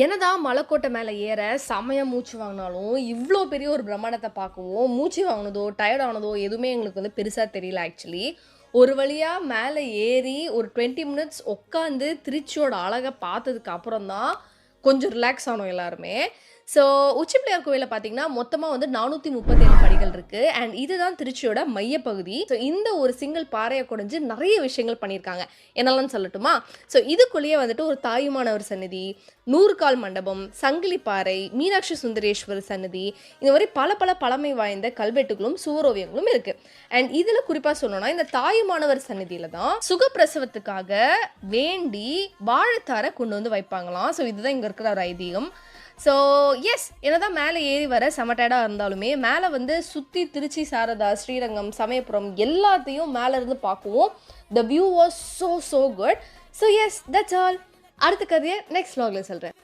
என்னதான் மலைக்கோட்டை மேலே ஏற செமையா மூச்சு வாங்கினாலும் இவ்வளோ பெரிய ஒரு பிரம்மாண்டத்தை பார்க்கவும் மூச்சு வாங்கினதோ டயர்ட் ஆனதோ எதுவுமே எங்களுக்கு வந்து பெருசாக தெரியல ஆக்சுவலி. ஒரு வழியாக மேலே ஏறி ஒரு 20 மினிட்ஸ் உட்காந்து திருச்சியோட அழகை பார்த்ததுக்கு அப்புறம் தான் கொஞ்சம் ரிலாக்ஸ் ஆனோம் எல்லாருமே. ஸோ உச்சி பிள்ளையார் கோவிலில் பார்த்தீங்கன்னா மொத்தமாக வந்து 437 படிகள் இருக்கு. அண்ட் இதுதான் திருச்சியோட மையப்பகுதி. ஸோ இந்த ஒரு சிங்கிள் பாறையை குடைஞ்சு நிறைய விஷயங்கள் பண்ணியிருக்காங்க. என்னெல்லாம் சொல்லட்டுமா? ஸோ இதுக்குள்ளேயே வந்துட்டு ஒரு தாயுமானவர் சன்னதி, 100 கால் மண்டபம், சங்கிலி பாறை, மீனாட்சி சுந்தரேஸ்வரர் சன்னதி, இந்த மாதிரி பல பழமை வாய்ந்த கல்வெட்டுகளும் சுவரோவியங்களும் இருக்கு. அண்ட் இதில் குறிப்பாக சொல்லணும்னா இந்த தாயுமானவர் சன்னதியில தான் சுகப்பிரசவத்துக்காக வேண்டி வாழைத்தாரை கொண்டு வந்து வைப்பாங்களாம். ஸோ இதுதான் இங்கே இருக்கிற ஒரு ஐதீகம். ஸோ எஸ், என்னதான் மேலே ஏறி வர செமட்டடாக இருந்தாலுமே மேலே வந்து சுற்றி திருச்சி, சாரதா, ஸ்ரீரங்கம், சமயபுரம் எல்லாத்தையும் மேலே இருந்து பார்க்குவோம். The view was so good. So yes, that's all. அடுத்த கதையை நெக்ஸ்ட் vlogல சொல்கிறேன்.